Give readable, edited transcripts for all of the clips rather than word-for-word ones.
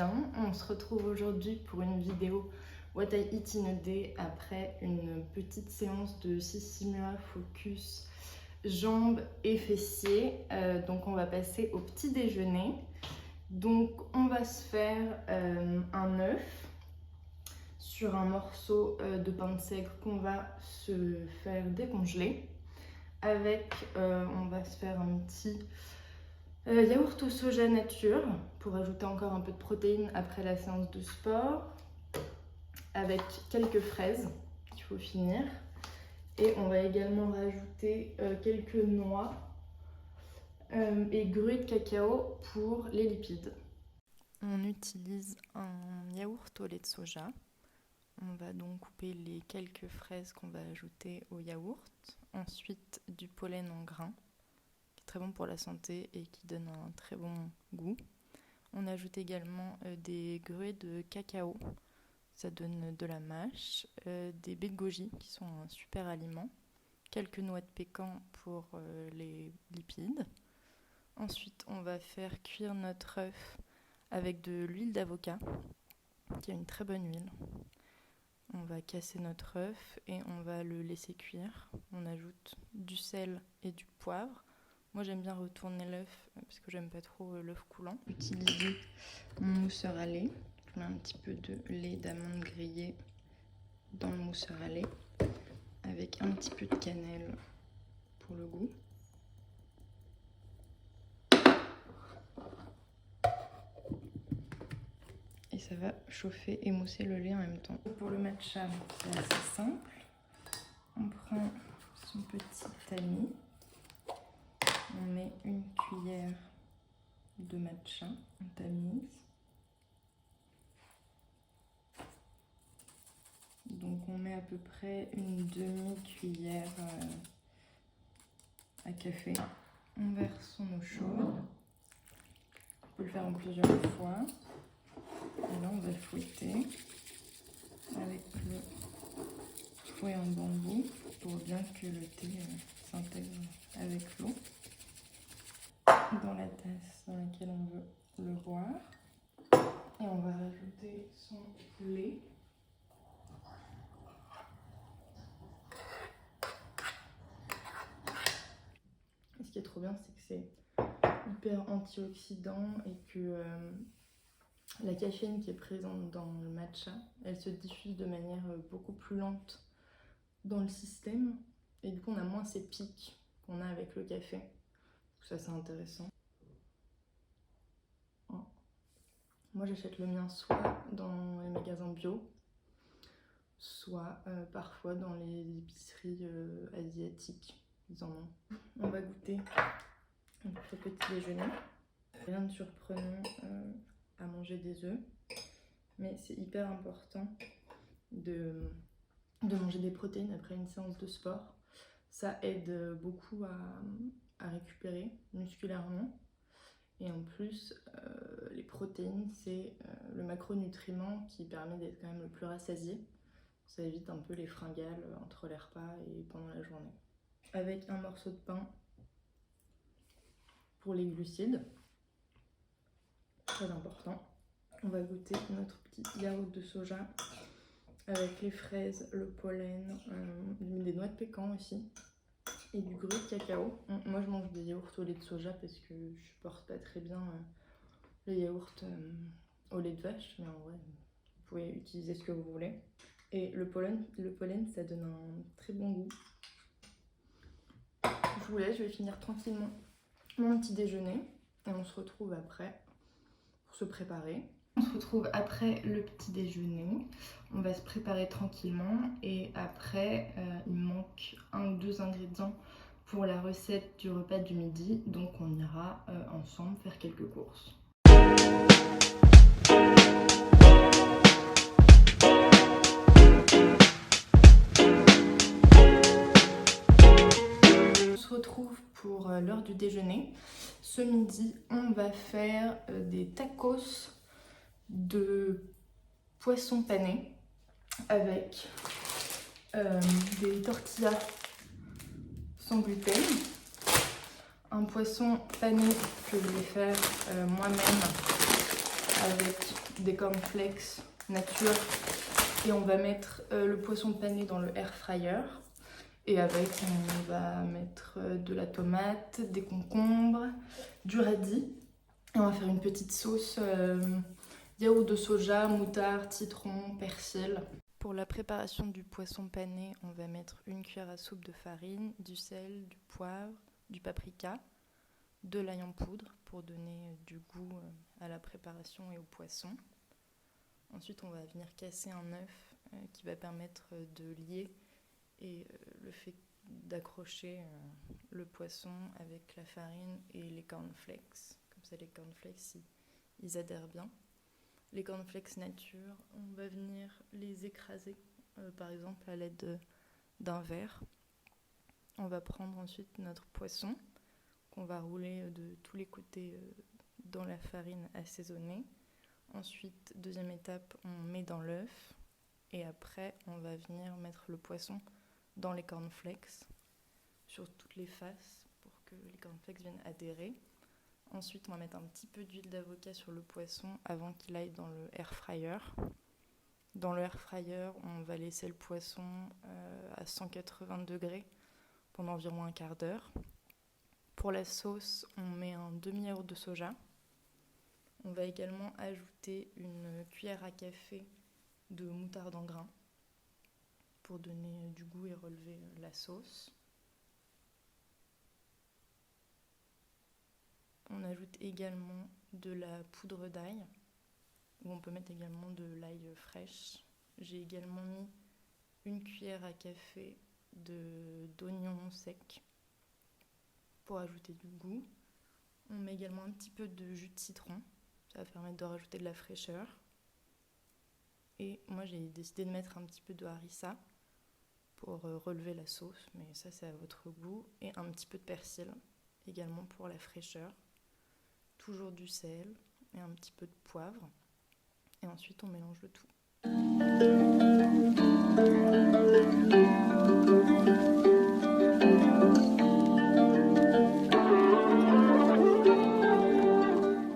matcha. On se retrouve aujourd'hui pour une vidéo What I Eat in a Day après une petite séance de Sissimua Focus jambes et fessiers. Donc on va passer au petit déjeuner. Donc on va se faire un œuf sur un morceau de pain de seigle qu'on va se faire décongeler. Avec, on va se faire un petit yaourt au soja nature pour ajouter encore un peu de protéines après la séance de sport, avec quelques fraises qu'il faut finir. Et on va également rajouter quelques noix et grues de cacao pour les lipides. On utilise un yaourt au lait de soja. On va donc couper les quelques fraises qu'on va ajouter au yaourt. Ensuite, du pollen en grains, qui est très bon pour la santé et qui donne un très bon goût. On ajoute également des grues de cacao, ça donne de la mâche, des baies de goji qui sont un super aliment, quelques noix de pécan pour les lipides. Ensuite, on va faire cuire notre œuf avec de l'huile d'avocat, qui est une très bonne huile. On va casser notre œuf et on va le laisser cuire. On ajoute du sel et du poivre. Moi j'aime bien retourner l'œuf parce que j'aime pas trop l'œuf coulant. Utiliser mon mousseur à lait. Je mets un petit peu de lait d'amande grillé dans le mousseur à lait avec un petit peu de cannelle pour le goût. Et ça va chauffer et mousser le lait en même temps. Pour le matcha, c'est assez simple. On prend son petit tamis. On met une cuillère de matcha. On tamise. Donc on met à peu près une demi-cuillère à café. On verse son eau chaude. On peut le faire en plusieurs fois. Et là, on va fouetter avec le fouet en bambou pour bien que le thé s'intègre avec l'eau dans la tasse dans laquelle on veut le boire. Et on va rajouter son lait. Et ce qui est trop bien, c'est que c'est hyper antioxydant et que la caféine qui est présente dans le matcha, elle se diffuse de manière beaucoup plus lente dans le système. Et du coup, on a moins ces pics qu'on a avec le café. Donc ça, c'est intéressant. Moi, j'achète le mien soit dans les magasins bio, soit parfois dans les épiceries asiatiques. Ils en ont. On va goûter notre petit déjeuner. Rien de surprenant à manger des œufs, mais c'est hyper important de manger des protéines après une séance de sport. Ça aide beaucoup à récupérer musculairement. Et en plus, les protéines, c'est le macronutriment qui permet d'être quand même le plus rassasié. Ça évite un peu les fringales entre les repas et pendant la journée. Avec un morceau de pain pour les glucides. Très important. On va goûter notre petit yaourt de soja avec les fraises, le pollen, des noix de pécan aussi et du gruyère de cacao. Moi je mange des yaourts au lait de soja parce que je supporte pas très bien les yaourts au lait de vache, mais en vrai vous pouvez utiliser ce que vous voulez. Et le pollen ça donne un très bon goût. Je vous laisse, je vais finir tranquillement mon petit déjeuner et on se retrouve après pour se préparer. On se retrouve après le petit déjeuner. On va se préparer tranquillement et après il manque un ou deux ingrédients pour la recette du repas du midi. Donc on ira ensemble faire quelques courses. On se retrouve pour l'heure du déjeuner. Ce midi, on va faire des tacos de poisson pané avec des tortillas sans gluten, un poisson pané que je vais faire moi-même avec des cornflakes nature et on va mettre le poisson pané dans le air fryer. Et avec, on va mettre de la tomate, des concombres, du radis. Et on va faire une petite sauce yaourt de soja, moutarde, citron, persil. Pour la préparation du poisson pané, on va mettre une cuillère à soupe de farine, du sel, du poivre, du paprika, de l'ail en poudre pour donner du goût à la préparation et au poisson. Ensuite, on va venir casser un œuf qui va permettre de lier et le fait d'accrocher le poisson avec la farine et les cornflakes. Comme ça, les cornflakes, ils adhèrent bien. Les cornflakes nature, on va venir les écraser, par exemple à l'aide d'un verre. On va prendre ensuite notre poisson qu'on va rouler de tous les côtés dans la farine assaisonnée. Ensuite, deuxième étape, on met dans l'œuf et après, on va venir mettre le poisson dans les cornflakes sur toutes les faces pour que les cornflakes viennent adhérer. Ensuite, on va mettre un petit peu d'huile d'avocat sur le poisson avant qu'il aille dans le air fryer. Dans le air fryer, on va laisser le poisson à 180 degrés pendant environ un quart d'heure. Pour la sauce, on met un demi-yaourt de soja. On va également ajouter une cuillère à café de moutarde en grains pour donner du goût et relever la sauce. On ajoute également de la poudre d'ail, ou on peut mettre également de l'ail fraîche. J'ai également mis une cuillère à café d'oignon sec pour ajouter du goût. On met également un petit peu de jus de citron, ça va permettre de rajouter de la fraîcheur. Et moi j'ai décidé de mettre un petit peu de harissa pour relever la sauce, mais ça c'est à votre goût. Et un petit peu de persil également pour la fraîcheur. Toujours du sel et un petit peu de poivre. Et ensuite on mélange le tout.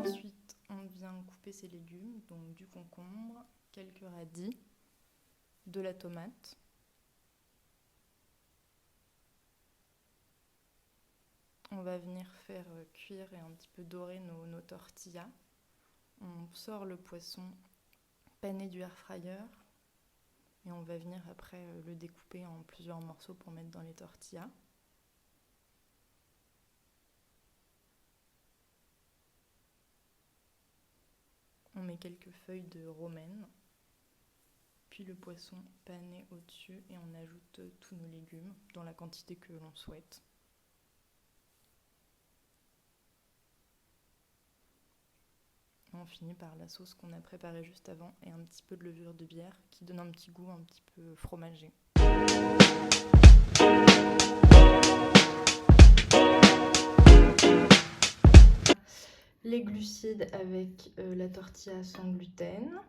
Ensuite on vient couper ses légumes, donc du concombre, quelques radis, de la tomate. On va venir faire cuire et un petit peu dorer nos tortillas. On sort le poisson pané du air fryer et on va venir après le découper en plusieurs morceaux pour mettre dans les tortillas. On met quelques feuilles de romaine, puis le poisson pané au-dessus et on ajoute tous nos légumes dans la quantité que l'on souhaite. On finit par la sauce qu'on a préparée juste avant et un petit peu de levure de bière qui donne un petit goût un petit peu fromager. Les glucides avec la tortilla sans gluten.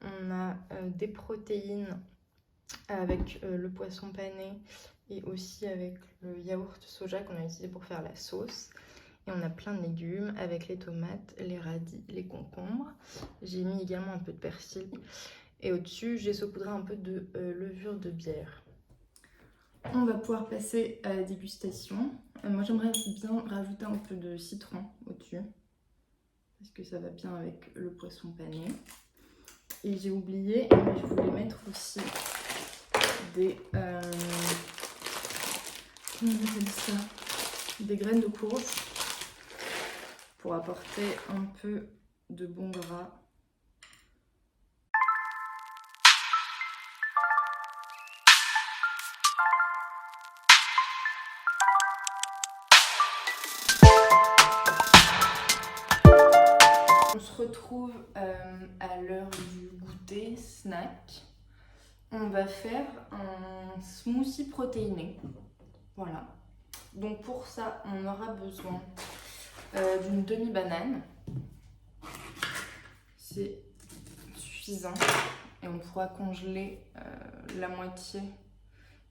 On a des protéines avec le poisson pané et aussi avec le yaourt de soja qu'on a utilisé pour faire la sauce. Et on a plein de légumes avec les tomates, les radis, les concombres. J'ai mis également un peu de persil. Et au-dessus, j'ai saupoudré un peu de levure de bière. On va pouvoir passer à la dégustation. Moi, j'aimerais bien rajouter un peu de citron au-dessus. Parce que ça va bien avec le poisson pané. Et j'ai oublié, mais je voulais mettre aussi des... comment on appelle ça ? Des graines de courge. Pour apporter un peu de bon gras. On se retrouve à l'heure du goûter, snack. On va faire un smoothie protéiné. Voilà. Donc pour ça, on aura besoin d'une demi-banane. C'est suffisant. Et on pourra congeler la moitié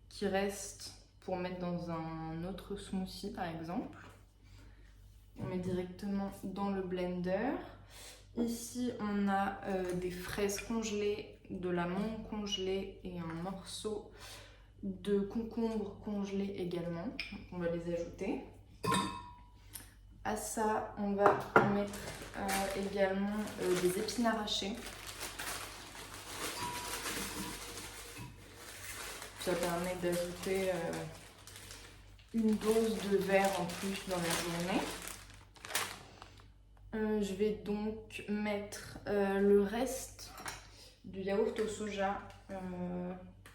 qui reste pour mettre dans un autre smoothie par exemple. On met directement dans le blender. Ici, on a des fraises congelées, de la mangue congelée et un morceau de concombre congelé également. Donc, on va les ajouter. À ça, on va mettre également des épinards hachés. Ça permet d'ajouter une dose de verre en plus dans la journée. Je vais donc mettre le reste du yaourt au soja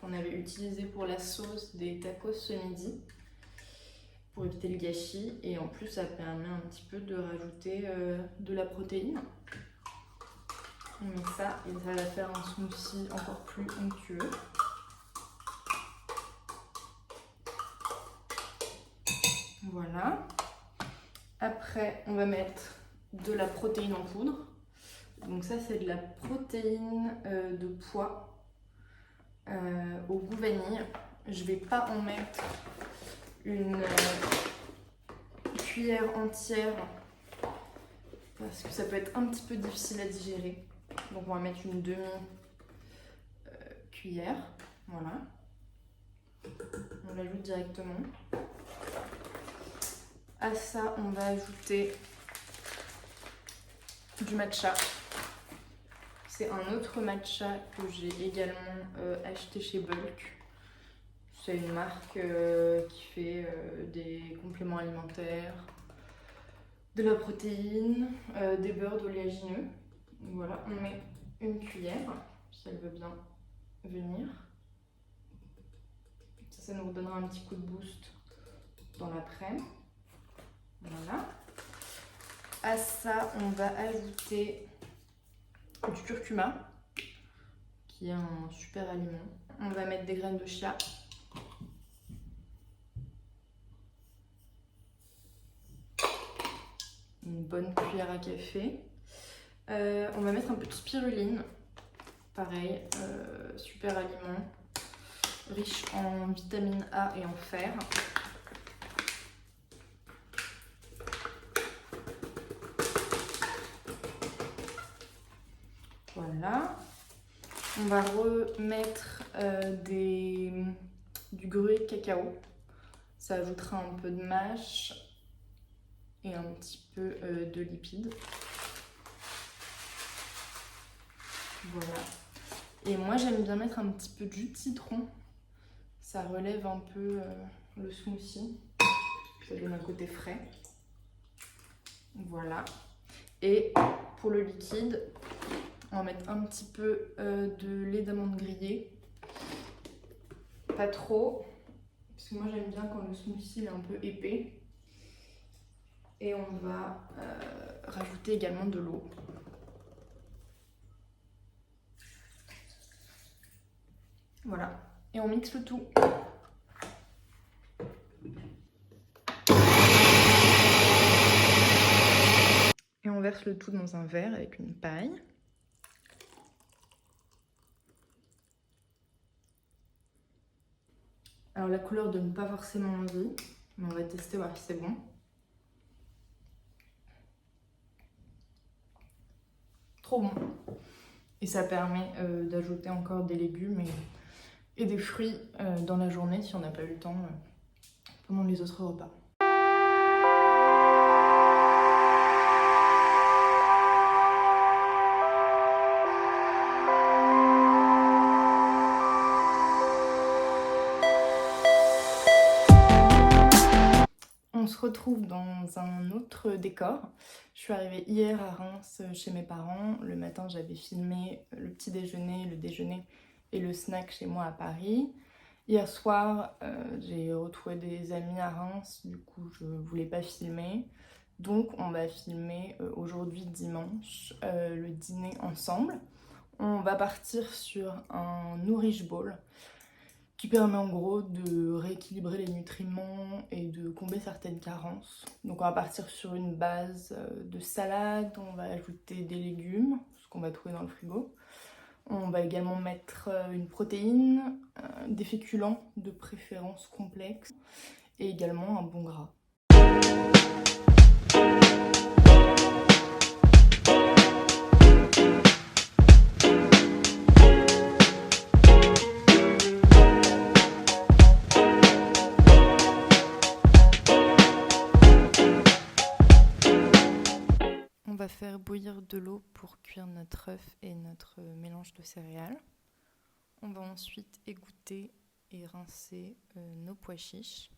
qu'on avait utilisé pour la sauce des tacos ce midi pour éviter le gâchis, et en plus ça permet un petit peu de rajouter de la protéine. On met ça et ça va faire un smoothie encore plus onctueux. Voilà. Après on va mettre de la protéine en poudre. Donc ça c'est de la protéine de pois au goût vanille. Je vais pas en mettre une cuillère entière parce que ça peut être un petit peu difficile à digérer. Donc on va mettre une demi cuillère. Voilà. On l'ajoute directement. À ça on va ajouter du matcha. C'est un autre matcha que j'ai également acheté chez Bulk. C'est une marque qui fait des compléments alimentaires, de la protéine, des beurres d'oléagineux. Voilà, on met une cuillère, si elle veut bien venir. Ça nous redonnera un petit coup de boost dans l'après-midi. Voilà. À ça, on va ajouter du curcuma, qui est un super aliment. On va mettre des graines de chia. Une bonne cuillère à café. On va mettre un peu de spiruline. Pareil, super aliment, riche en vitamine A et en fer. Voilà. On va remettre du gruau de cacao. Ça ajoutera un peu de mâche et un petit peu de lipides. Voilà. Et moi j'aime bien mettre un petit peu de jus de citron. Ça relève un peu le smoothie. Ça donne un côté frais. Voilà. Et pour le liquide, on va mettre un petit peu de lait d'amande grillé. Pas trop, parce que moi j'aime bien quand le smoothie est un peu épais. Et on va rajouter également de l'eau. Voilà, et on mixe le tout. Et on verse le tout dans un verre avec une paille. Alors la couleur donne pas forcément envie, mais on va tester voir si c'est bon. Trop bon. Et ça permet d'ajouter encore des légumes et des fruits dans la journée si on n'a pas eu le temps pendant les autres repas. On se retrouve dans un autre décor. Je suis arrivée hier à Reims chez mes parents. Le matin, j'avais filmé le petit déjeuner, le déjeuner et le snack chez moi à Paris. Hier soir, j'ai retrouvé des amis à Reims, du coup je voulais pas filmer. Donc on va filmer aujourd'hui dimanche le dîner ensemble. On va partir sur un nourish bowl qui permet en gros de rééquilibrer les nutriments et de combler certaines carences. Donc on va partir sur une base de salade, on va ajouter des légumes, ce qu'on va trouver dans le frigo. On va également mettre une protéine, des féculents de préférence complexes et également un bon gras. faire bouillir de l'eau pour cuire notre œuf et notre mélange de céréales. On va ensuite égoutter et rincer nos pois chiches.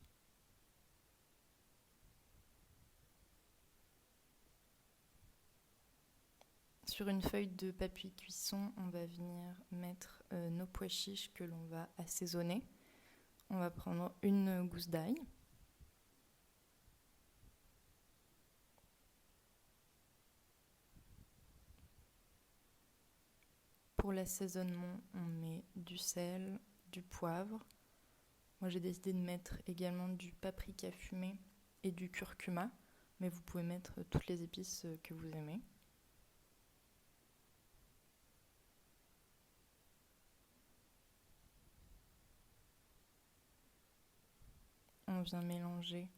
Sur une feuille de papier cuisson, on va venir mettre nos pois chiches que l'on va assaisonner. On va prendre une gousse d'ail. Pour l'assaisonnement, on met du sel, du poivre. Moi, j'ai décidé de mettre également du paprika fumé et du curcuma, mais vous pouvez mettre toutes les épices que vous aimez. On vient mélanger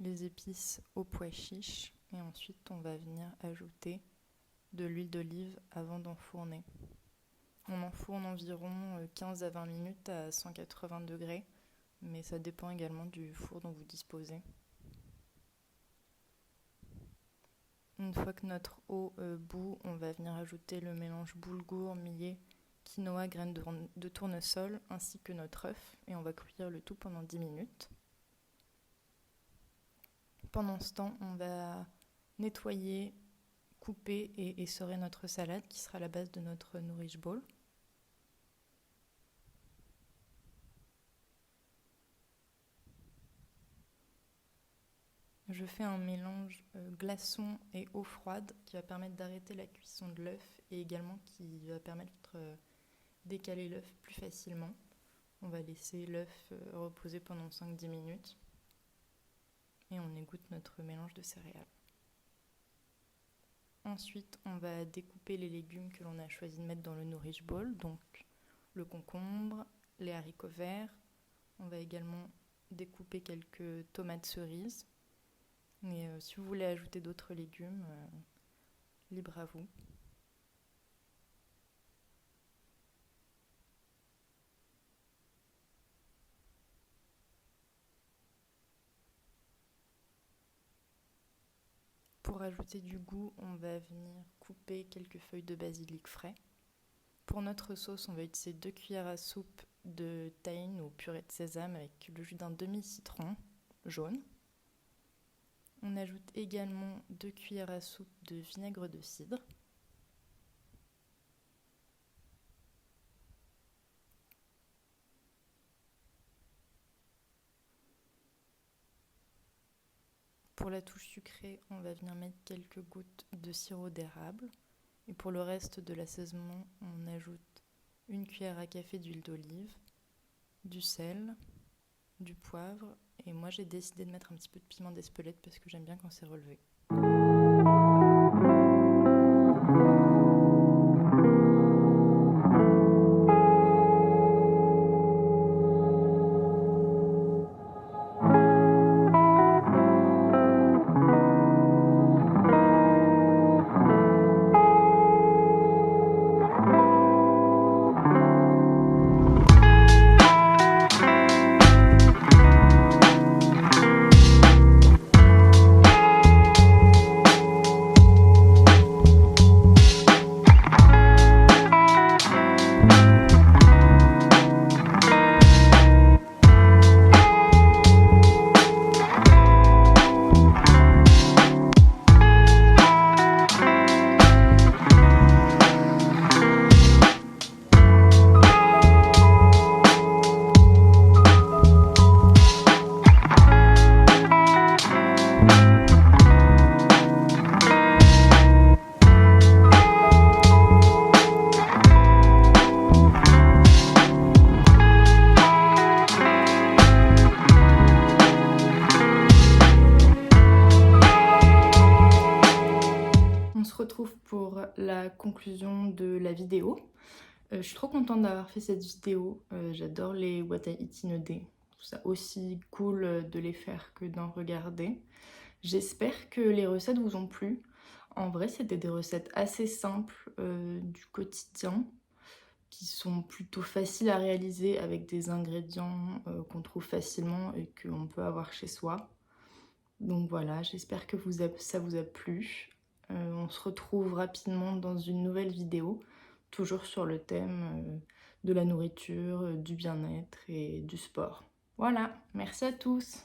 les épices aux pois chiches et ensuite on va venir ajouter de l'huile d'olive avant d'enfourner. On enfourne environ 15 à 20 minutes à 180 degrés, mais ça dépend également du four dont vous disposez. Une fois que notre eau bout, on va venir ajouter le mélange boulgour, millet, quinoa, graines de tournesol ainsi que notre œuf et on va cuire le tout pendant 10 minutes. Pendant ce temps, on va nettoyer, couper et essorer notre salade qui sera la base de notre nourish ball. Je fais un mélange glaçon et eau froide qui va permettre d'arrêter la cuisson de l'œuf et également qui va permettre d'écaler l'œuf plus facilement. On va laisser l'œuf reposer pendant 5-10 minutes et on égoutte notre mélange de céréales. Ensuite, on va découper les légumes que l'on a choisi de mettre dans le nourish ball, donc le concombre, les haricots verts. On va également découper quelques tomates cerises. Et si vous voulez ajouter d'autres légumes, libre à vous. Pour ajouter du goût, on va venir couper quelques feuilles de basilic frais. Pour notre sauce, on va utiliser 2 cuillères à soupe de tahine ou purée de sésame avec le jus d'un demi-citron jaune. On ajoute également 2 cuillères à soupe de vinaigre de cidre. Pour la touche sucrée, on va venir mettre quelques gouttes de sirop d'érable. Et pour le reste de l'assaisonnement, on ajoute 1 cuillère à café d'huile d'olive, du sel, du poivre. Et moi, j'ai décidé de mettre un petit peu de piment d'Espelette parce que j'aime bien quand c'est relevé. On se retrouve pour la conclusion de la vidéo. Je suis trop contente d'avoir fait cette vidéo. J'adore les What I Eat in a Day. Je trouve ça aussi cool de les faire que d'en regarder. J'espère que les recettes vous ont plu. En vrai, c'était des recettes assez simples du quotidien qui sont plutôt faciles à réaliser avec des ingrédients qu'on trouve facilement et qu'on peut avoir chez soi. Donc voilà, j'espère que ça vous a plu. On se retrouve rapidement dans une nouvelle vidéo, toujours sur le thème de la nourriture, du bien-être et du sport. Voilà, merci à tous!